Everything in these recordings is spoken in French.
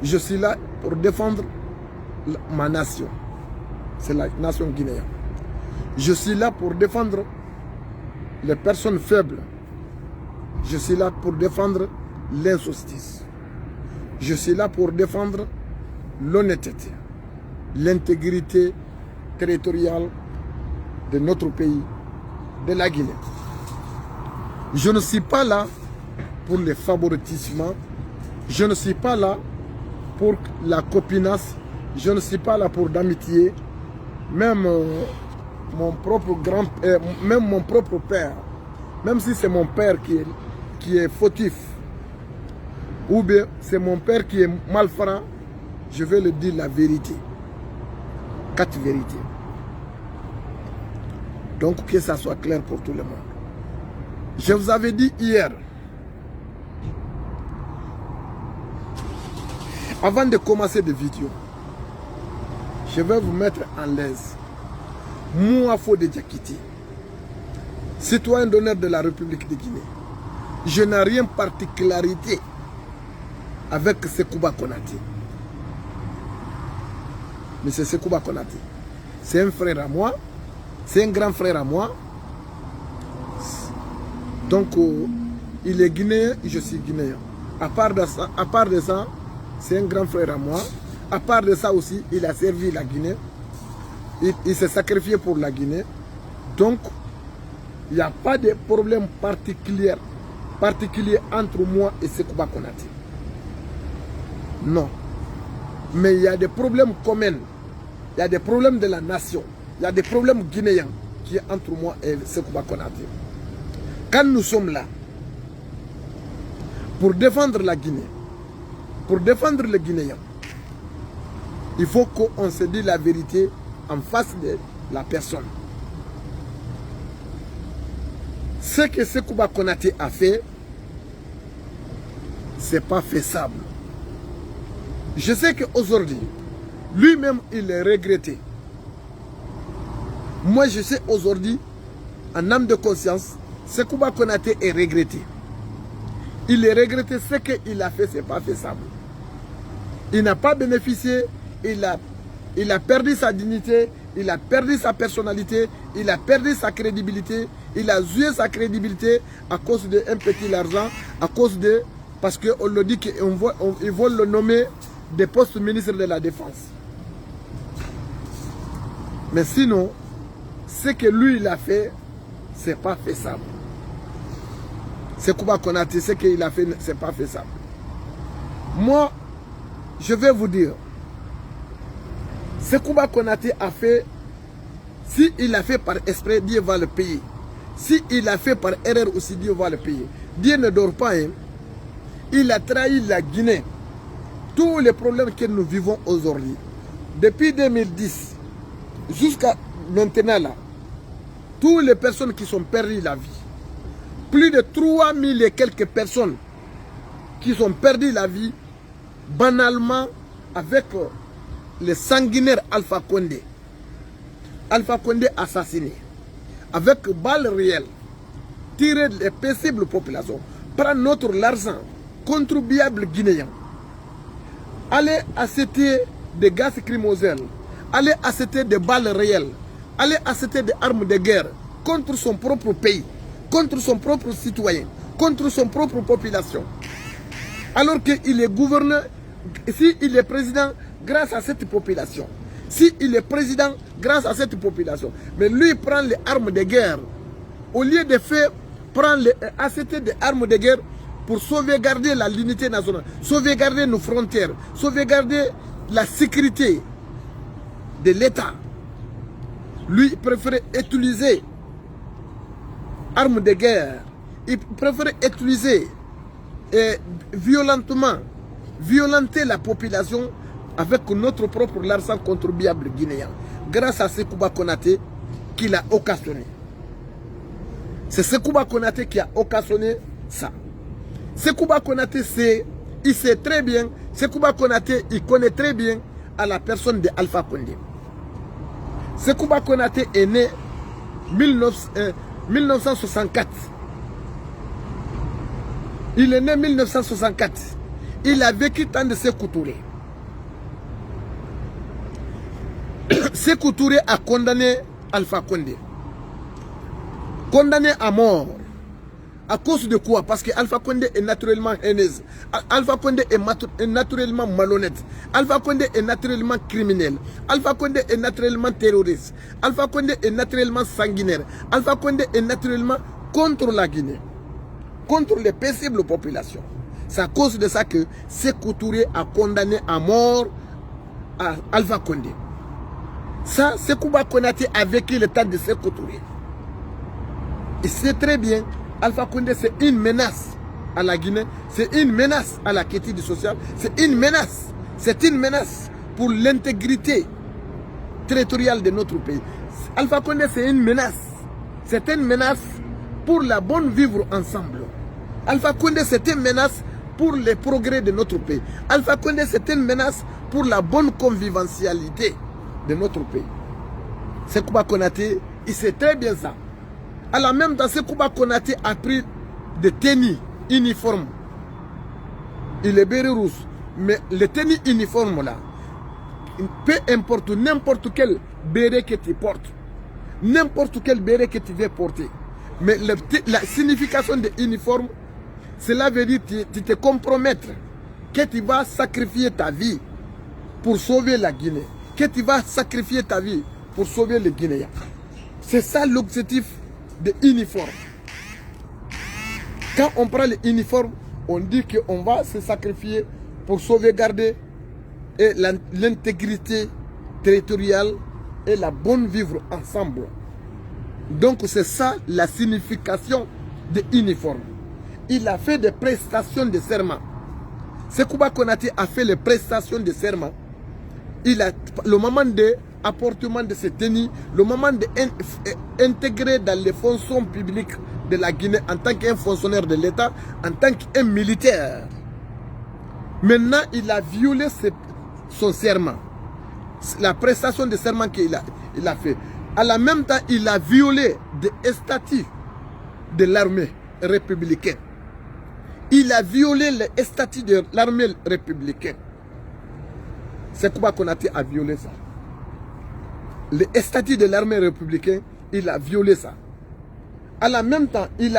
Je suis là pour défendre ma nation. C'est la nation guinéenne. Je suis là pour défendre les personnes faibles. Je suis là pour défendre l'injustice. Je suis là pour défendre l'honnêteté, l'intégrité territoriale de notre pays, de la Guinée. Je ne suis pas là pour les favoritismes. Je ne suis pas là pour la copinasse. Je ne suis pas là pour d'amitié. Même mon propre grand-père, même mon propre père, même si c'est mon père qui est fautif, ou bien c'est mon père qui est malfrant, je vais le dire la vérité. 4 vérités. Donc que ça soit clair pour tout le monde. Je vous avais dit hier, avant de commencer des vidéos, je vais vous mettre en l'aise. Moi, Fodé Diakité, citoyen d'honneur de la République de Guinée, je n'ai rien de particularité avec Sekouba Konaté. Mais c'est Sekouba Konaté. C'est un frère à moi, c'est un grand frère à moi. Donc, il est guinéen, je suis guinéen. À part de ça, c'est un grand frère à moi. À part de ça aussi, il a servi la Guinée. Il s'est sacrifié pour la Guinée. Donc, il n'y a pas de problème particulier entre moi et Sekouba Konaté. Non. Mais il y a des problèmes communs. Il y a des problèmes de la nation. Il y a des problèmes guinéens qui sont entre moi et Sekouba Konaté. Quand nous sommes là, pour défendre la Guinée, pour défendre les Guinéens, il faut qu'on se dise la vérité en face de la personne. Ce que Sekouba Konaté a fait, ce n'est pas faisable. Je sais qu'aujourd'hui, lui-même, il est regretté. Moi, je sais aujourd'hui, en âme de conscience, Sekouba Konaté est regretté. Il est regretté, ce qu'il a fait, ce n'est pas faisable. Il n'a pas bénéficié, il a perdu sa dignité, il a perdu sa personnalité, il a perdu sa crédibilité, il a joué sa crédibilité à cause d'un petit argent, à cause de... Parce qu'on le dit qu'ils vont le nommer des postes ministre de la Défense. Mais sinon, ce que lui il a fait, ce n'est pas faisable. Sekouba Konaté, ce qu'il a fait, ce n'est pas faisable. Moi, je vais vous dire, Sekouba Konaté a fait, si il a fait par esprit, Dieu va le payer. Si il a fait par erreur aussi, Dieu va le payer. Dieu ne dort pas. Hein. Il a trahi la Guinée. Tous les problèmes que nous vivons aujourd'hui, depuis 2010 jusqu'à maintenant, là, toutes les personnes qui sont perdues la vie, plus de 3000 et quelques personnes qui sont perdues la vie, banalement avec le sanguinaire Alpha Condé. Alpha Condé assassiné, avec balles réelles, tirer les paisibles populations, prendre notre argent contribuable guinéen, aller acheter des gaz lacrymogènes, aller acheter des balles réelles, aller acheter des armes de guerre contre son propre pays, contre son propre citoyen, contre son propre population. Alors qu'il est gouverneur, s'il est président grâce à cette population, s'il est président grâce à cette population, mais lui prend les armes de guerre, au lieu de faire prendre acheter des armes de guerre pour sauvegarder l'unité nationale, sauvegarder nos frontières, sauvegarder la sécurité de l'État. Lui, il préfère utiliser armes de guerre, il préfère utiliser violenter la population avec notre propre argent contribuable guinéen, grâce à Sekouba Konaté qu'il a occasionné. C'est Sekouba Konaté qui a occasionné ça. Sekouba Konaté, il sait très bien, Sekouba Konaté, il connaît très bien à la personne de Alpha Condé. Sekouba Konaté est né en 1964. Il est né en 1964. Il a vécu tant de Sékou Touré. Sékou Touré a condamné Alpha Condé. Condamné à mort. À cause de quoi? Parce que Alpha Condé est naturellement haineux. Alpha Condé est naturellement malhonnête. Alpha Condé est naturellement criminel. Alpha Condé est naturellement terroriste. Alpha Condé est naturellement sanguinaire. Alpha Condé est naturellement contre la Guinée. Contre les paisibles populations. C'est à cause de ça que Sékou Touré a condamné à mort à Alpha Condé. Ça, Sékou Konaté a vécu le temps de Sékou Touré. Et c'est très bien. Alpha Condé, c'est une menace à la Guinée, c'est une menace à la quiétude sociale, c'est une menace pour l'intégrité territoriale de notre pays. Alpha Condé, c'est une menace pour la bonne vivre ensemble. Alpha Condé, c'est une menace pour les progrès de notre pays. Alpha Condé, c'est une menace pour la bonne convivialité de notre pays. Sékou Konaté, il sait très bien ça. À la même temps, Sékou Konaté a pris des tenues uniformes. Il est béret rouge. Mais les tenues uniformes là, peu importe n'importe quel béret que tu portes, n'importe quel béret que tu veux porter, mais la signification de uniforme, cela veut dire que tu te compromettre, que tu vas sacrifier ta vie pour sauver la Guinée, que tu vas sacrifier ta vie pour sauver les Guinéens. C'est ça l'objectif de l'uniforme. Quand on prend l'uniforme, on dit qu'on va se sacrifier pour sauvegarder l'intégrité territoriale et la bonne vivre ensemble. Donc c'est ça la signification de l'uniforme. Il a fait des prestations de serment. Sékou Konaté a fait les prestations de serment. Il a le moment de apportement de ces tenues, le moment d'intégrer dans les fonctions publiques de la Guinée en tant qu'un fonctionnaire de l'État, en tant qu'un militaire. Maintenant, il a violé son serment, la prestation de serment qu'il a fait. À la même temps, il a violé des statuts de l'armée républicaine. Il a violé les statuts de l'armée républicaine. Sékou Konaté a violé ça. Les statuts de l'armée républicaine, il a violé ça. À la même temps, il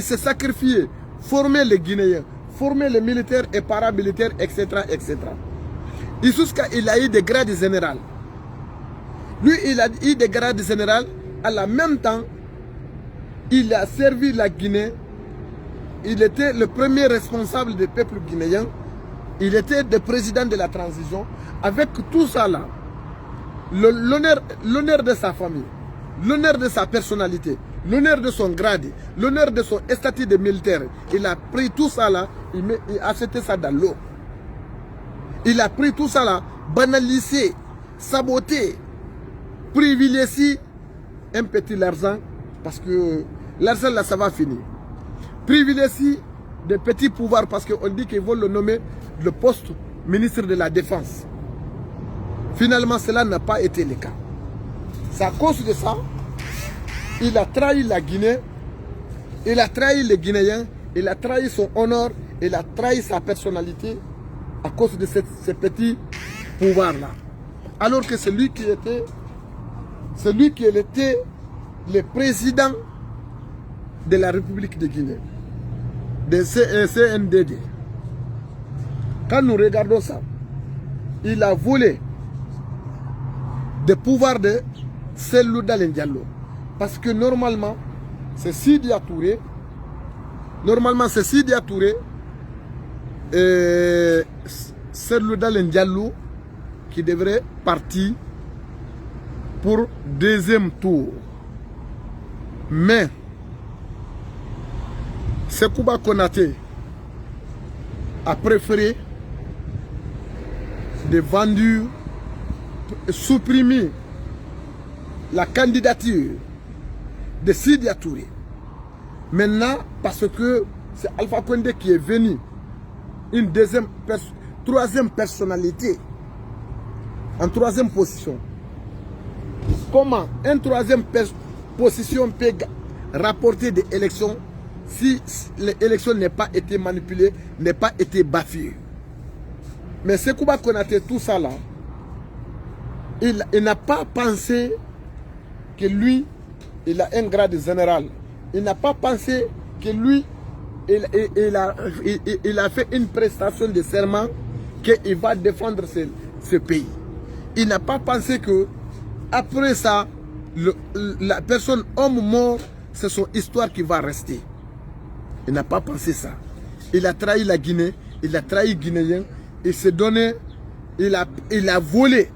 s'est sacrifié, former les Guinéens, former les militaires et paramilitaires, etc. etc. Jusqu'à il a eu des grades généraux. Lui, il a eu des grades généraux. À la même temps, il a servi la Guinée. Il était le premier responsable du peuple guinéen. Il était le président de la transition. Avec tout ça là, l'honneur de sa famille, l'honneur de sa personnalité, l'honneur de son grade, l'honneur de son statut de militaire, il a pris tout ça là, il a acheté ça dans l'eau. Il a pris tout ça là, banalisé, saboté, privilégié un petit argent, parce que l'argent là, ça va finir. Privilégié des petits pouvoirs, parce qu'on dit qu'ils vont le nommer le poste ministre de la Défense. Finalement, cela n'a pas été le cas. C'est à cause de ça, il a trahi la Guinée, il a trahi les Guinéens, il a trahi son honneur, il a trahi sa personnalité à cause de ces petits pouvoirs-là. Alors que c'est lui qui était le président de la République de Guinée, de CNDD. Quand nous regardons ça, il a volé des pouvoirs de Cellou Dalein Diallo. Parce que normalement, c'est Sidia Touré. Normalement, c'est Sidia Touré et Cellou Dalein Diallo qui devrait partir pour deuxième tour. Mais Sékou Konaté a préféré de vendre, supprimer la candidature de Sidia Touré. Maintenant, parce que c'est Alpha Condé qui est venu, une troisième personnalité, en troisième position. Comment une troisième position peut rapporter des élections si l'élection n'a pas été manipulée, n'a pas été bafouée? Mais Sékou Konaté, tout ça là, il n'a pas pensé que lui, il a un grade général. Il n'a pas pensé que lui, il a fait une prestation de serment qu'il va défendre ce pays. Il n'a pas pensé que après ça, la personne, homme mort, c'est son histoire qui va rester. Il n'a pas pensé ça. Il a trahi la Guinée, il a trahi les Guinéens, il s'est donné, il a volé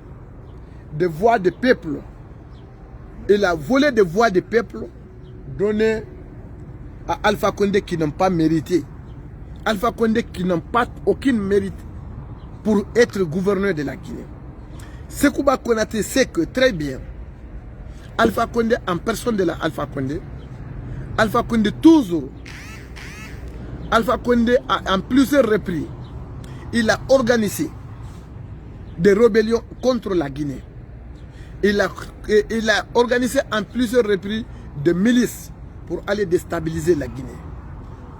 des voix des peuples. Il a volé des voix des peuples données à Alpha Condé qui n'ont pas mérité. Alpha Condé qui n'ont pas aucun mérite pour être gouverneur de la Guinée. Sekouba Konaté sait que très bien, Alpha Condé en personne de la Alpha Condé toujours, Alpha Condé a en plusieurs reprises, il a organisé des rébellions contre la Guinée. Il a organisé en plusieurs reprises des milices pour aller déstabiliser la Guinée.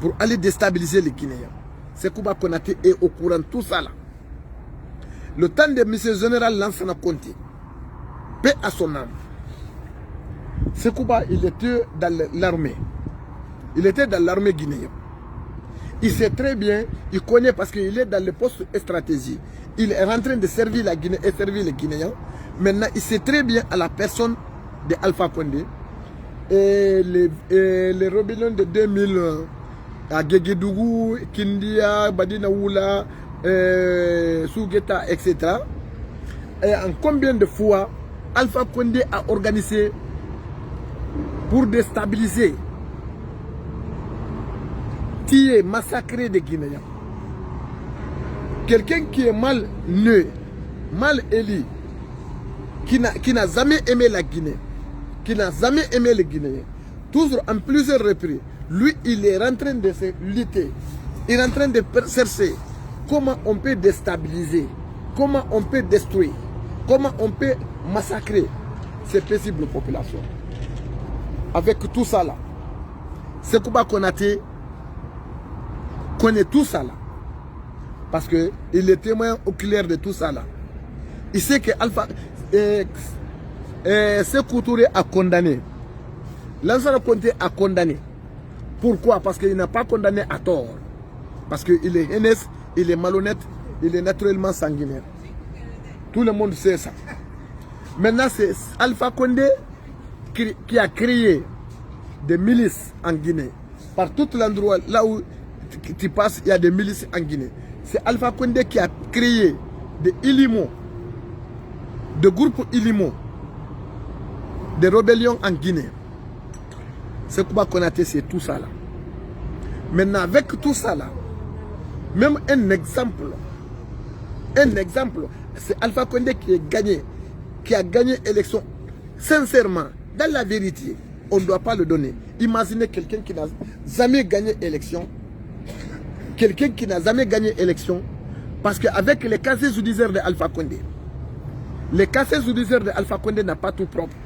Pour aller déstabiliser les Guinéens. Sekouba Konaté est au courant de tout ça là. Le temps de M. Général Lansana Conté, paix à son âme. Sekouba, il était dans l'armée. Il était dans l'armée guinéenne. Il sait très bien, il connaît parce qu'il est dans le poste stratégique. Il est en train de servir la Guinée et servir les Guinéens. Maintenant, il sait très bien à la personne de Alpha Condé et les rébellions de 2000 à Guéguédougou, Kindia, Badinaoula, Sougeta, etc. Et en combien de fois Alpha Condé a organisé pour déstabiliser, tuer, massacrer des Guinéens. Quelqu'un qui est mal né, mal élu, qui n'a jamais aimé la Guinée, qui n'a jamais aimé les Guinéens, toujours en plusieurs reprises, lui, il est en train de se lutter, il est en train de chercher comment on peut déstabiliser, comment on peut détruire, comment on peut massacrer ces paisibles populations. Avec tout ça là, Sekouba Konaté connaît tout ça là, parce qu'il est témoin oculaire de tout ça là. Il sait que Alpha Sékou Touré a condamné. Lansana Conté a condamné. Pourquoi? Parce qu'il n'a pas condamné à tort. Parce qu'il est honnête, il est malhonnête, il est naturellement sanguinaire. Tout le monde sait ça. Maintenant, c'est Alpha Condé qui a créé des milices en Guinée. Par tout l'endroit, là où tu passes, il y a des milices en Guinée. C'est Alpha Condé qui a créé des Ilimo, des groupes Ilimo, des rébellions en Guinée. Sekouba Konaté, c'est tout ça là. Maintenant, avec tout ça là, même un exemple, c'est Alpha Condé qui a gagné l'élection. Sincèrement, dans la vérité, on ne doit pas le donner. Imaginez quelqu'un qui n'a jamais gagné l'élection. Quelqu'un qui n'a jamais gagné l'élection, parce qu'avec les casiers judiciaires de Alpha Condé, les casiers judiciaires de Alpha Condé n'a pas tout propre.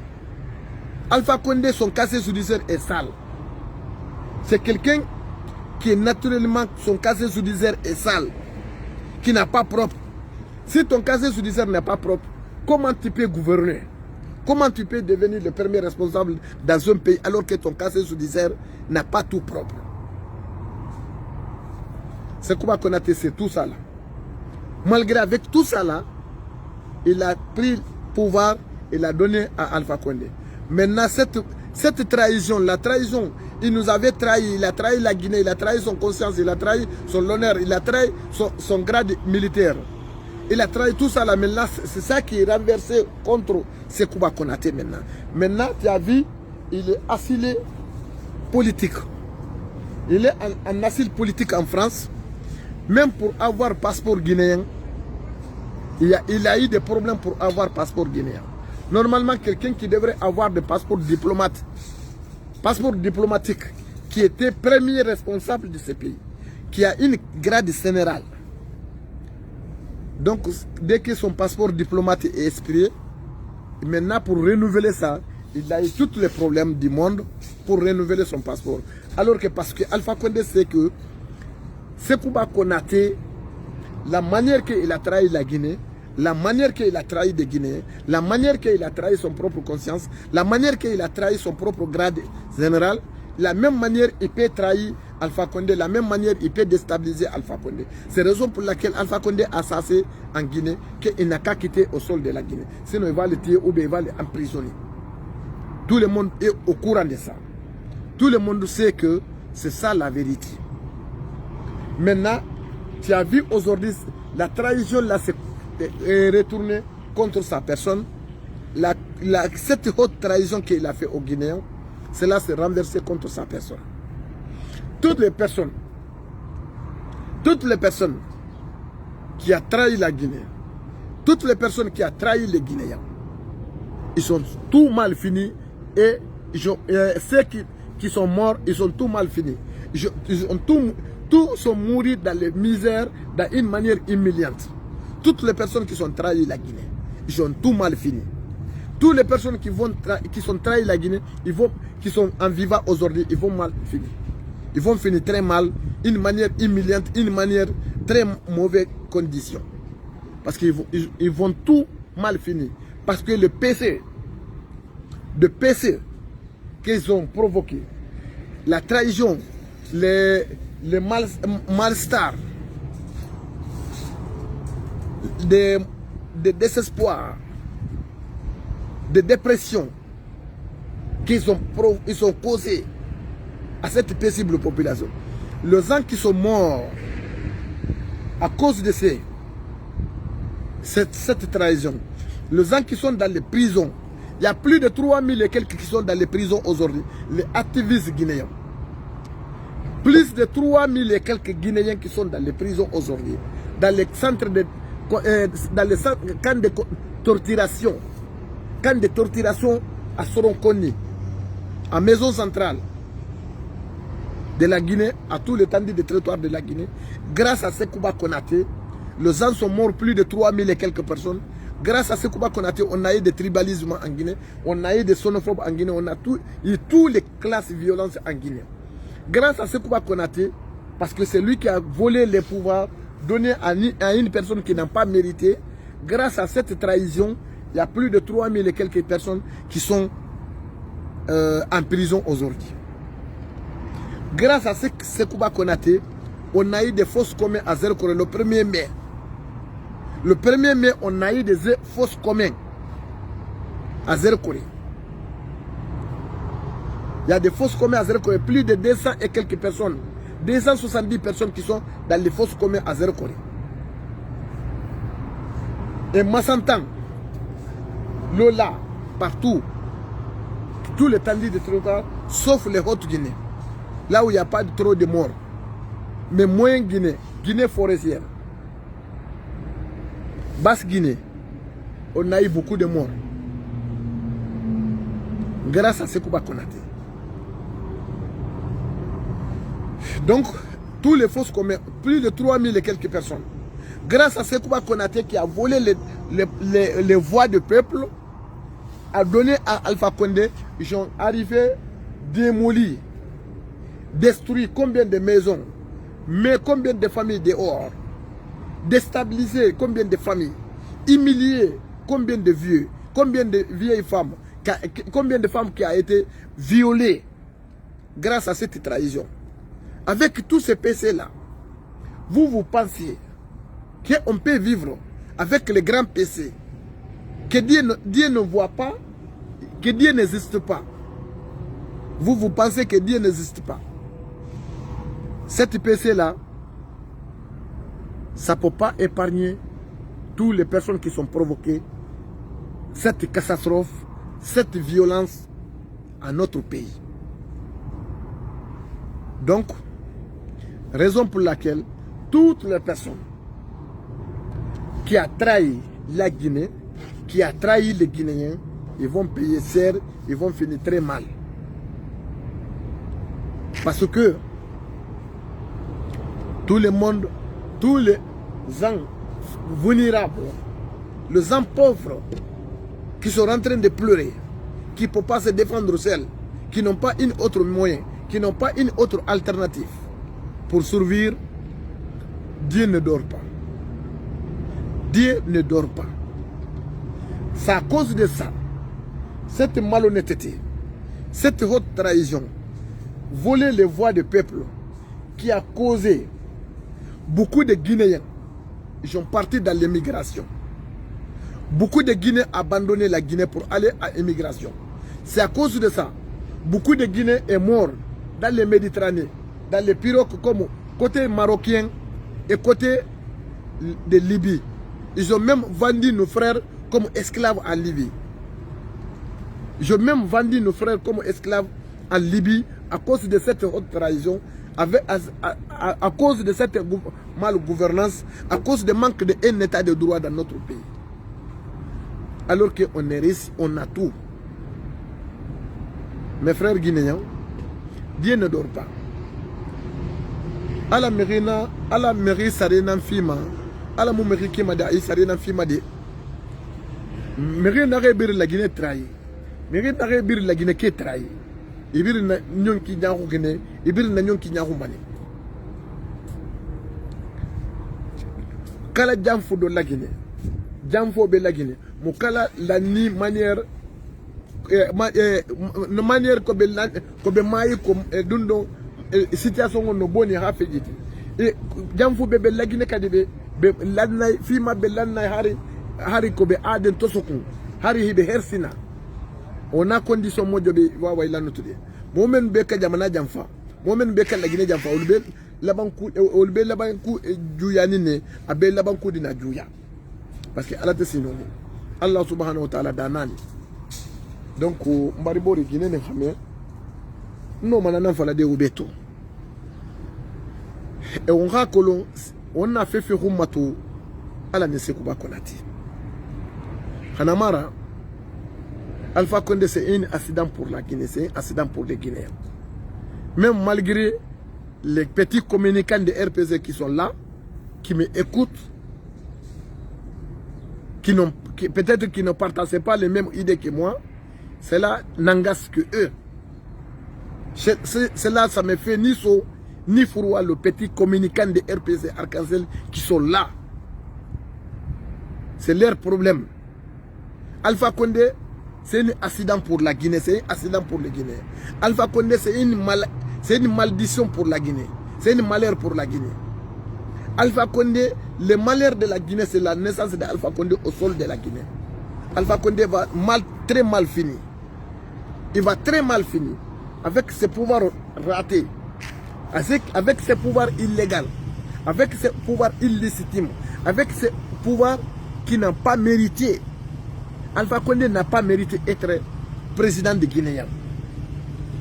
Alpha Condé, son casier judiciaire est sale. C'est quelqu'un qui est naturellement, son casier judiciaire est sale, qui n'a pas propre. Si ton casier judiciaire n'est pas propre, comment tu peux gouverner? Comment tu peux devenir le premier responsable dans un pays alors que ton casier judiciaire n'a pas tout propre? Sekouba Konaté, c'est tout ça là. Malgré avec tout ça là, il a pris le pouvoir, il a donné à Alpha Condé. Maintenant, cette trahison, la trahison, il nous avait trahi, il a trahi la Guinée, il a trahi son conscience, il a trahi son honneur, il a trahi son grade militaire. Il a trahi tout ça là. Maintenant, c'est ça qui est renversé contre Sekouba Konaté maintenant. Maintenant, tu as vu, il est asile politique. Il est en asile politique en France. Même pour avoir passeport guinéen, il a eu des problèmes pour avoir passeport guinéen. Normalement, quelqu'un qui devrait avoir des passeports diplomatique, qui était premier responsable de ce pays, qui a une grade générale. Donc, dès que son passeport diplomatique est expiré, maintenant pour renouveler ça, il a eu tous les problèmes du monde pour renouveler son passeport. Alors que parce que Alpha Condé sait que Sekouba Konaté, la manière qu'il a trahi la Guinée, la manière qu'il a trahi des Guinéens, la manière qu'il a trahi son propre conscience, la manière qu'il a trahi son propre grade général, la même manière il peut trahir Alpha Condé, la même manière il peut déstabiliser Alpha Condé. C'est la raison pour laquelle Alpha Condé a cessé en Guinée qu'il n'a qu'à quitter au sol de la Guinée. Sinon il va le tuer ou bien il va l'emprisonner. Tout le monde est au courant de ça. Tout le monde sait que c'est ça la vérité. Maintenant, tu as vu aujourd'hui, la trahison là est retournée contre sa personne. Cette haute trahison qu'il a fait aux Guinéens, cela s'est renversé contre sa personne. Toutes les personnes qui ont trahi la Guinée, toutes les personnes qui ont trahi les Guinéens, ils sont tout mal finis et ceux qui sont morts, ils sont tout mal finis. Tous sont morts dans les misères, dans une manière humiliante. Toutes les personnes qui sont trahi la Guinée, ils sont tout mal finis. Toutes les personnes qui sont trahi la Guinée, qui sont en vivant aujourd'hui, ils vont mal finir. Ils vont finir très mal, une manière humiliante, une manière très mauvaise condition. Parce qu'ils vont tout mal finir. Parce que le PC qu'ils ont provoqué, la trahison, les malstars, des désespoirs, de dépression qu'ils ont causé à cette paisible population. Les gens qui sont morts à cause de cette trahison, les gens qui sont dans les prisons, il y a plus de 3000 et quelques qui sont dans les prisons aujourd'hui, les activistes guinéens. Plus de 3000 et quelques Guinéens qui sont dans les prisons aujourd'hui, dans les centres dans les camps de torturation. Camp de torturation à Soronkoni, à Maison Centrale de la Guinée, à tout l'étendue des territoires de la Guinée. Grâce à Sekouba Konaté, les gens sont morts, plus de 3000 et quelques personnes. Grâce à Sekouba Konaté, on a eu des tribalismes en Guinée, on a eu des sonophobes en Guinée, on a eu toutes les classes de violence en Guinée. Grâce à Sekouba Konaté, parce que c'est lui qui a volé les pouvoirs, donné à une personne qui n'a pas mérité. Grâce à cette trahison, il y a plus de 3000 et quelques personnes qui sont en prison aujourd'hui. Grâce à Sekouba Konaté, on a eu des fosses communes à Zerkore le 1er mai. Le 1er mai, on a eu des fosses communes à Zerkore. Il y a des fosses communes à Zerkore, plus de 200 et quelques personnes. 270 personnes qui sont dans les fosses communes à Zerkore. Et Massantan, Lola, partout, tout l'étendue de territoire, sauf les Hautes-Guinée, là où il n'y a pas trop de morts. Mais moins Guinée, Guinée forestière, Basse-Guinée, on a eu beaucoup de morts. Grâce à Sekouba Konaté. Donc, tous les fosses communs, plus de 3000 et quelques personnes. Grâce à Sekouba Konaté qui a volé les voix du peuple, a donné à Alpha Condé, ils sont arrivés démolir, détruire combien de maisons, mais combien de familles dehors, déstabiliser combien de familles, humilier combien de vieux, combien de vieilles femmes, combien de femmes qui ont été violées grâce à cette trahison. Avec tous ces PC-là, vous pensez qu'on peut vivre avec les grands PC, que Dieu ne voit pas, que Dieu n'existe pas. Vous pensez que Dieu n'existe pas. Cette PC-là, ça ne peut pas épargner toutes les personnes qui sont provoquées, cette catastrophe, cette violence à notre pays. Donc, raison pour laquelle toutes les personnes qui ont trahi la Guinée, qui ont trahi les Guinéens, ils vont payer cher, ils vont finir très mal. Parce que tout le monde, tous les gens vulnérables, les gens pauvres qui sont en train de pleurer, qui ne peuvent pas se défendre seuls, qui n'ont pas une autre moyen, qui n'ont pas une autre alternative pour survivre, Dieu ne dort pas. Dieu ne dort pas. C'est à cause de ça, cette malhonnêteté, cette haute trahison, voler les voix du peuple, qui a causé beaucoup de Guinéens. Ils sont partis dans l'immigration. Beaucoup de Guinéens ont abandonné la Guinée pour aller à l'immigration. C'est à cause de ça. Beaucoup de Guinéens sont morts dans les Méditerranées, dans les pirogues comme côté marocain et côté de Libye. Ils ont même vendu nos frères comme esclaves en Libye. Ils ont même vendu nos frères comme esclaves en Libye à cause de cette haute trahison, à cause de cette malgouvernance, à cause du manque d'un état de droit dans notre pays. Alors qu'on est riche, on a tout. Mes frères guinéens, Dieu ne dort pas. À la mairie Sarena Fima, à la mairie Kimada, Sarena Fima de. Mairie n'a pas la Guinée trahi. Mairie n'a pas la Guinée qui trahi. Ibir na nyonki nyahu Guinée, ibir na nyonki nyahu Mali. Kala jamfo de la Guinée, jamfo be la Guinée. Mukala la ni manière, manière comme maï comme dundo situation no boni ha fejiti. Et jamfo be la Guinée kadibe be lanay fima be lanay hari kobe aden tosokun hari hibe hersina. On a condition mojo be wa wa ilano tude. Momen be ka jamana jamfa. Momen be ka la Guinée jamfa. Olbe labanku juyani ne abe labanku dina juya. Parce que Allah te sino. Allah subhanahu wa ta'ala danani. Donc mbaribori Guinée ne xamé. No manana fala de ubeto. Et on racolon on a fait rumato ala ne sekuba konati. Hanamara Alpha Condé, c'est un accident pour la Guinée, c'est un accident pour les Guinéens. Même malgré les petits communicants de RPC qui sont là, qui me écoutent, peut-être qui ne partagent pas les mêmes idées que moi, cela n'engage que eux. Cela, ça me fait ni so, ni froid, le petit communicant de RPC Arc-en-Ciel qui sont là. C'est leur problème. Alpha Condé, c'est un accident pour la Guinée, c'est un accident pour les Guinéens. Alpha Condé, c'est une malédiction pour la Guinée. C'est un malheur pour la Guinée. Alpha Condé, le malheur de la Guinée, c'est la naissance d'Alpha Condé au sol de la Guinée. Alpha Condé va très mal finir. Il va très mal finir. Avec ses pouvoirs ratés, avec ses pouvoirs illégaux, avec ses pouvoirs illégitimes, avec ses pouvoirs qui n'ont pas mérité. Alpha Condé n'a pas mérité d'être président de Guinée.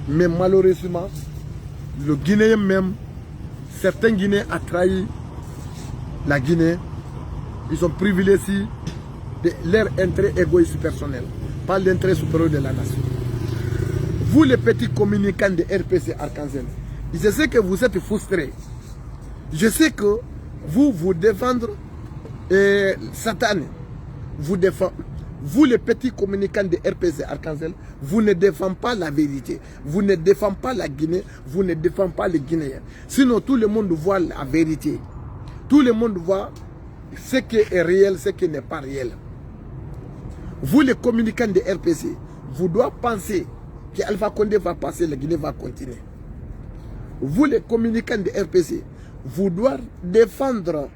Mais malheureusement, le Guinéen même, certains Guinéens ont trahi la Guinée. Ils ont privilégié leur intérêt égoïste personnel, pas l'intérêt supérieur de la nation. Vous les petits communicants de RPC Arc-en-Ciel, je sais que vous êtes frustrés. Je sais que vous défendre Satan, vous les petits communicants de RPC Arc-en-Ciel, vous ne défendez pas la vérité. Vous ne défendez pas la Guinée, vous ne défendez pas les Guinéens. Sinon tout le monde voit la vérité. Tout le monde voit ce qui est réel, ce qui n'est pas réel. Vous les communicants de RPC, vous devez penser qu'Alpha Condé va passer, la Guinée va continuer. Vous les communicants de RPC, vous devez défendre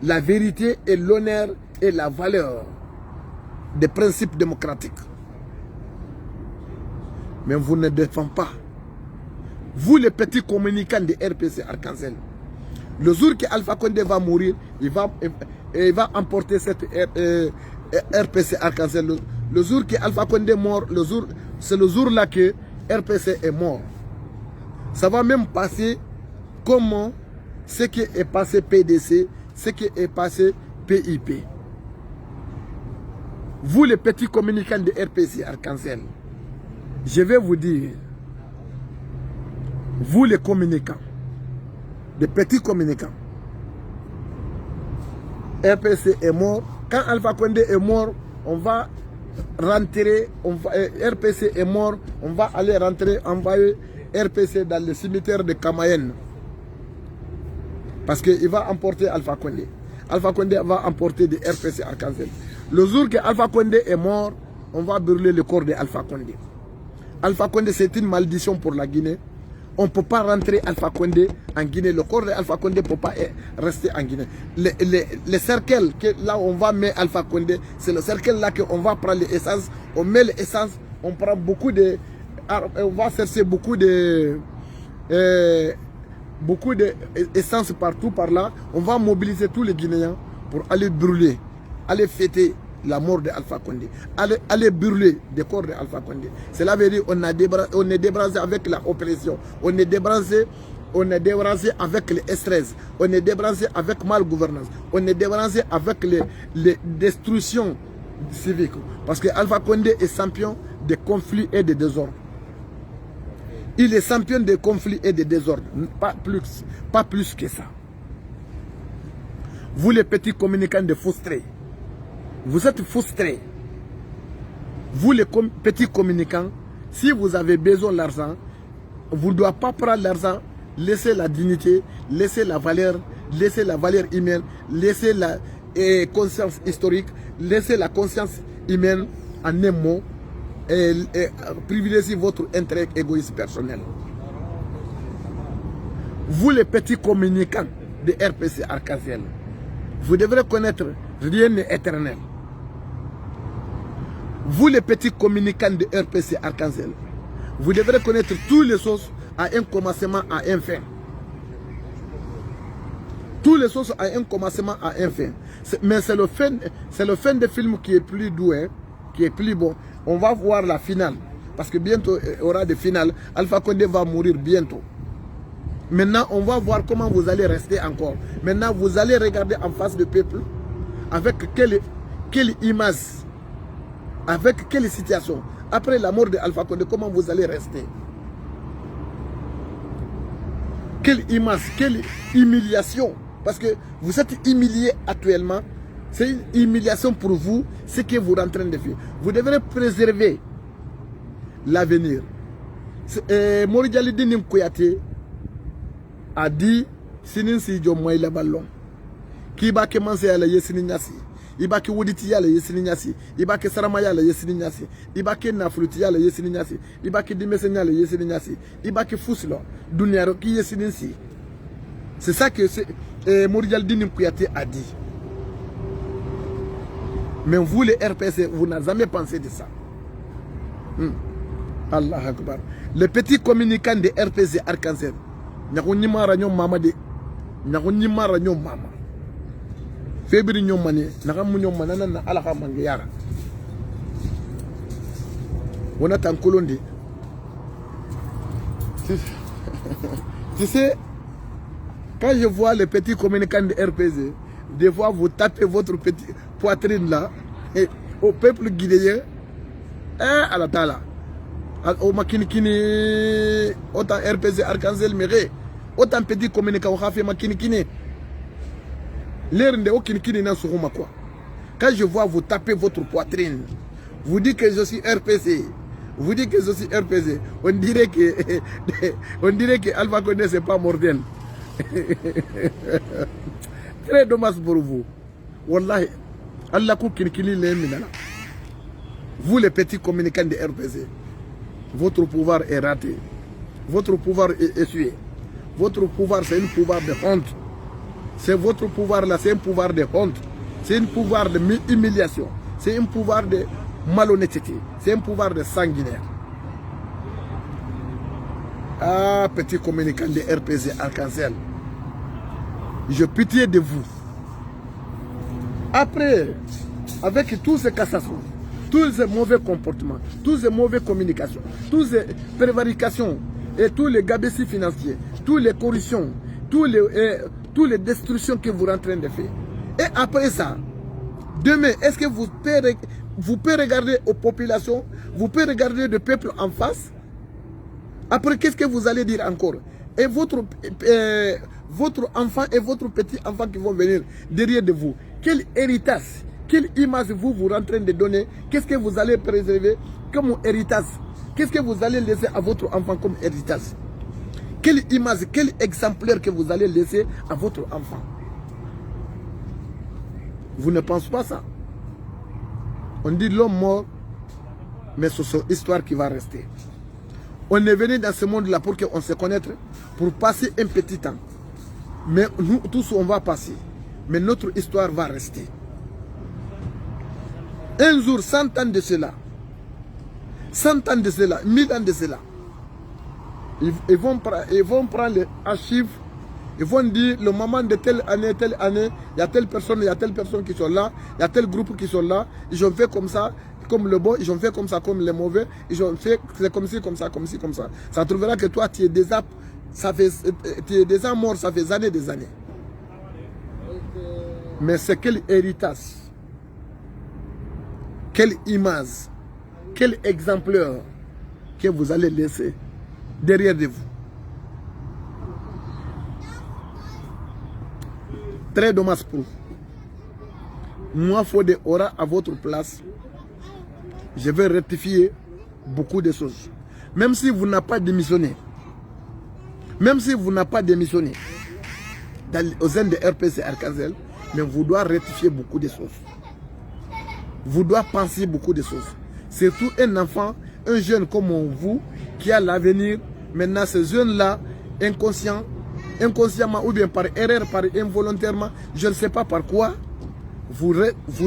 la vérité et l'honneur et la valeur des principes démocratiques. Mais vous ne défendez pas. Vous les petits communicants de RPC Arc-en-Ciel, le jour que Alpha Condé va mourir, il va emporter cette RPC Arc-en-Ciel. Le jour que Alpha Condé est mort, c'est le jour là que RPC est mort. Ça va même passer comme ce qui est passé PDC, ce qui est passé PIP. Vous les petits communicants de RPC Arc-en-Ciel, je vais vous dire, vous les communicants, les petits communicants, RPC est mort. Quand Alpha Condé est mort, on va rentrer, RPC est mort, on va aller rentrer, envoyer RPC dans le cimetière de Kamayen. Parce qu'il va emporter Alpha Condé. Alpha Condé va emporter des RPC Arc-en-Ciel. Le jour que Alpha Condé est mort, on va brûler le corps de Alpha Condé. Alpha Condé, c'est une malédiction pour la Guinée. On ne peut pas rentrer Alpha Condé en Guinée. Le corps de Alpha Condé ne peut pas rester en Guinée. Les cercles, là où on va mettre Alpha Condé, c'est le cercle là qu'on va prendre l'essence. On met l'essence, on prend beaucoup de... On va chercher beaucoup d'essence partout par là. On va mobiliser tous les Guinéens pour aller brûler, aller fêter la mort de Alpha Condé, aller brûler des corps de Alpha Condé. Cela veut dire qu'on est débrancé avec la oppression, on est débrancé avec les stress, on est débrancé avec malgouvernance, on est débrancé avec les destructions civiques. Parce que Alpha Condé est champion des conflits et des désordres. Il est champion des conflits et des désordres, pas plus que ça. Vous les petits communicants de frustrés, vous êtes frustrés. Vous les petits communicants, si vous avez besoin d'argent, vous ne doivez pas prendre l'argent, laissez la dignité, laissez la valeur humaine, laissez la conscience historique, laissez la conscience humaine en un mot et privilégiez votre intérêt égoïste personnel. Vous les petits communicants de RPC Arc-en-Ciel, vous devrez connaître rien n'est éternel. Vous les petits communicants de RPC Arc-en-Ciel, vous devrez connaître toutes les choses à un commencement, à un fin. Toutes les choses à un commencement, à un fin. Mais c'est le fin de film qui est plus doux, hein, qui est plus bon. On va voir la finale. Parce que bientôt, il y aura des finales. Alpha Condé va mourir bientôt. Maintenant, on va voir comment vous allez rester encore. Maintenant, vous allez regarder en face du peuple avec quelle image, avec quelle situation. Après la mort de Alpha Condé, comment vous allez rester? Quelle image, quelle humiliation. Parce que vous êtes humilié actuellement. C'est une humiliation pour vous, ce que vous êtes en train de faire. Vous devrez préserver l'avenir. Mori Jalidine Kouyaté a dit Sinin si Djomma il a ballon. Qui va commencer à la Yesini Nyasi. Il va que Wouditi à la Yesini Nyasi. Il va que Saramaya à la Yesini Nyasi. Il va que Nafruti à la Yesini Nyasi. Il va que Dimesenia à la Yesini Nyasi. Il va que Fouslo, Dunyaro qui Yesini si. C'est ça que Mori Jalidine Kouyaté a dit. Mais vous les RPC, vous n'avez jamais pensé de ça. Allah Akbar. Les petits communicants de RPC Arc-en-Ciel. Nyakunimara nyom mama de. Nyakunimara nyom mama. Febri nyom mane. Nakamu nyom manana na alaka mangeyara. On attend Colondi. Tu sais, quand je vois les petits communicants de RPC, des fois vous tapez votre petite poitrine là, et au peuple guinéen, à la tala. Au makinikini, autant RPC Arc-en-Ciel méré, autant petit communicant, on a fait makinikini. L'air de Okinikini n'a sur quoi. Quand je vois vous taper votre poitrine, vous dites que je suis RPC, vous dites que je suis RPC, on dirait que Alpha Condé c'est pas mortel. Très dommage pour vous. Wallahi, Allah Koukinikini les minala. Vous les petits communicants de RPC, votre pouvoir est raté. Votre pouvoir est essuyé. Votre pouvoir, c'est un pouvoir de honte. C'est votre pouvoir là, c'est un pouvoir de honte. C'est un pouvoir de humiliation. C'est un pouvoir de malhonnêteté. C'est un pouvoir de sanguinaire. Ah, petit communicant de RPC Arc-en-Ciel. Je pitié de vous. Après, avec tous ces cassations, tous ces mauvais comportements, tous ces mauvaises communications, toutes ces prévarications et tous les gabéties financiers, toutes les corruptions, toutes les destructions que vous êtes en train de faire. Et après ça, demain, est-ce que vous pouvez regarder aux populations, vous pouvez regarder le peuple en face? Après, qu'est-ce que vous allez dire encore? Et votre enfant et votre petit enfant qui vont venir derrière de vous, quel héritage, quelle image vous êtes en train de donner? Qu'est-ce que vous allez préserver comme héritage? Qu'est-ce que vous allez laisser à votre enfant comme héritage? Quelle image, quel exemplaire que vous allez laisser à votre enfant? Vous ne pensez pas ça. On dit l'homme mort, mais c'est son histoire qui va rester. On est venu dans ce monde-là pour qu'on se connaisse, pour passer un petit temps. Mais nous tous, on va passer. Mais notre histoire va rester. Un jour, 100 ans de cela, 100 ans de cela, 1000 ans de cela, ils vont prendre les archives, ils vont dire le moment de telle année, il y a telle personne qui sont là, il y a tel groupe qui sont là, ils ont fait comme ça, comme le bon, ils ont fait comme ça, comme les mauvais, ils ont fait comme ci, comme ça, comme ci, comme ça. Ça trouvera que toi, tu es déjà mort, ça fait des années. Mais c'est quel héritage, quelle image, quel exemplaire que vous allez laisser derrière de vous. Très dommage pour vous. Moi, Fodé aura à votre place. Je vais rectifier beaucoup de choses. Même si vous n'avez pas démissionné. Même si vous n'avez pas démissionné au sein de RPC Arc-en-Ciel, mais vous devez rectifier beaucoup de choses. Vous devez penser beaucoup de choses. Surtout un enfant, un jeune comme vous, qui a l'avenir. Maintenant, ce jeune-là, inconsciemment ou bien par erreur, par involontairement, je ne sais pas par quoi, vous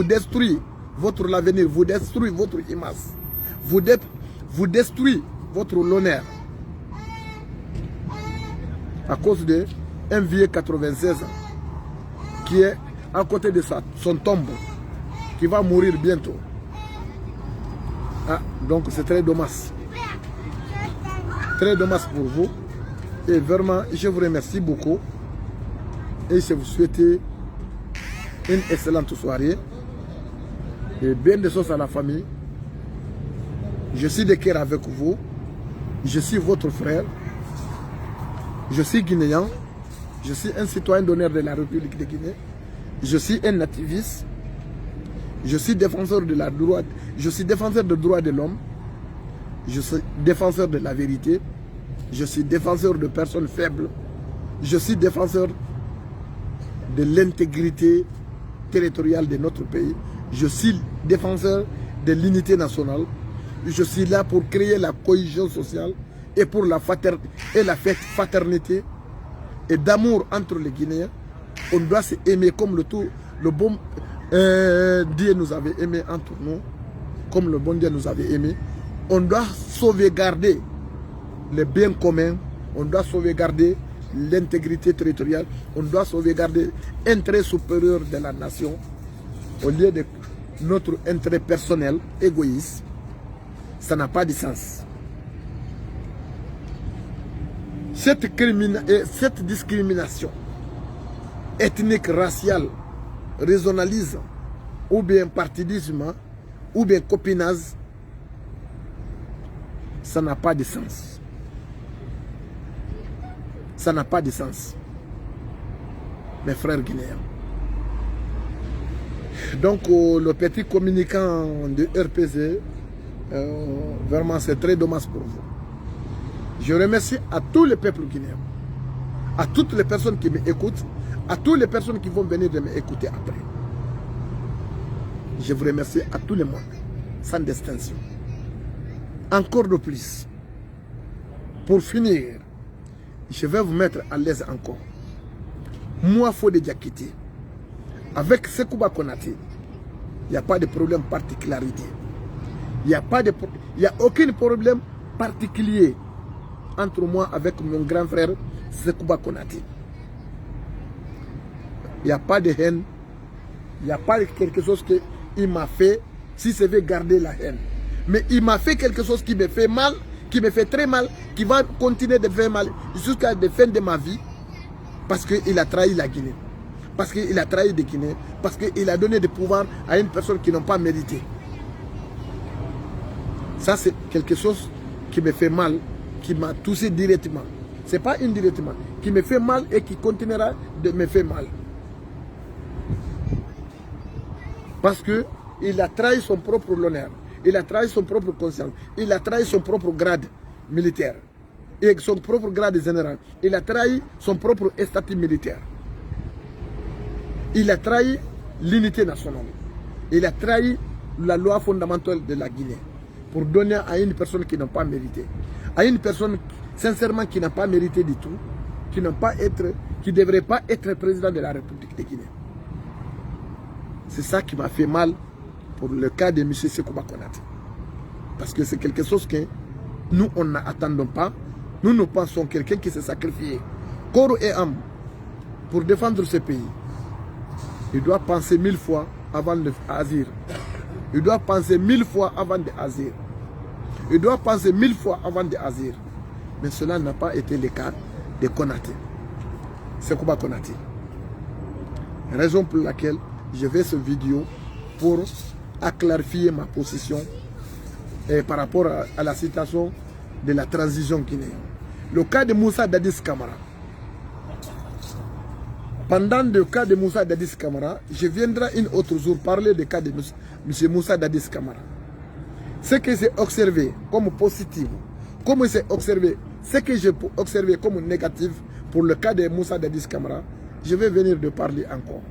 détruisez votre avenir, vous détruisez votre image, vous détruisez votre honneur. À cause d'un vieux 96 ans qui est à côté de son tombe, qui va mourir bientôt. Ah, donc c'est très dommage. Très dommage pour vous. Et vraiment, je vous remercie beaucoup. Et je vous souhaite une excellente soirée. Et bien de choses à la famille. Je suis de cœur avec vous. Je suis votre frère. Je suis guinéen. Je suis un citoyen d'honneur de la République de Guinée. Je suis un activiste. Je suis défenseur de la droite. Je suis défenseur des droits de l'homme. Je suis défenseur de la vérité. Je suis défenseur de personnes faibles. Je suis défenseur de l'intégrité territoriale de notre pays. Je suis défenseur de l'unité nationale. Je suis là pour créer la cohésion sociale et pour la fraternité et d'amour entre les Guinéens. On doit s'aimer comme le bon Dieu nous avait aimé entre nous, comme le bon Dieu nous avait aimé. On doit sauvegarder les biens communs, on doit sauvegarder l'intégrité territoriale, on doit sauvegarder l'intérêt supérieur de la nation au lieu de notre intérêt personnel, égoïste. Ça n'a pas de sens. Cette discrimination ethnique, raciale, régionalisme, ou bien partidisme, ou bien copinage, ça n'a pas de sens. Ça n'a pas de sens, mes frères guinéens. Donc, le petit communicant de RPC, vraiment, c'est très dommage pour vous. Je remercie à tous les peuples guinéens, à toutes les personnes qui m'écoutent, à toutes les personnes qui vont venir de m'écouter après. Je vous remercie à tout le monde, sans distinction. Encore de plus, pour finir, je vais vous mettre à l'aise encore. Moi, Fodé Diakité, avec Sekouba Konaté, il n'y a pas de problème particularité. Il n'y a aucun problème particulier entre moi avec mon grand frère Sekouba Konaté. Il n'y a pas de haine. Il n'y a pas quelque chose qu'il m'a fait, si je veux garder la haine. Mais il m'a fait quelque chose qui me fait mal, qui me fait très mal, qui va continuer de faire mal jusqu'à la fin de ma vie, parce qu'il a trahi la Guinée, parce qu'il a trahi des Guinéens, parce qu'il a donné des pouvoirs à une personne qui n'ont pas mérité. Ça, c'est quelque chose qui me fait mal, qui m'a touché directement. Ce n'est pas indirectement, qui me fait mal et qui continuera de me faire mal. Parce qu'il a trahi son propre honneur, il a trahi son propre conscience, il a trahi son propre grade militaire et son propre grade général. Il a trahi son propre statut militaire. Il a trahi l'unité nationale. Il a trahi la loi fondamentale de la Guinée pour donner à une personne qui n'a pas mérité. À une personne, sincèrement, qui n'a pas mérité du tout, qui ne devrait pas être président de la République de Guinée. C'est ça qui m'a fait mal pour le cas de M. Sekouba Konaté. Parce que c'est quelque chose que nous, on n'attendons pas. Nous pensons quelqu'un qui s'est sacrifié corps et âme pour défendre ce pays. Il doit penser 1000 fois avant d'agir. Il doit penser 1000 fois avant d'agir. Il doit penser 1000 fois avant d'agir. Mais cela n'a pas été le cas de Konaté. Sekouba Konaté. Raison pour laquelle je fais cette vidéo pour clarifier ma position par rapport à la situation de la transition guinéenne. Le cas de Moussa Dadis Camara. Pendant le cas de Moussa Dadis Camara, je viendrai un autre jour parler du cas de M. Moussa Dadis Camara. Ce que j'ai observé comme positif, comme j'ai observé, ce que j'ai observé comme négatif pour le cas de Moussa Dadis Camara, je vais venir de parler encore.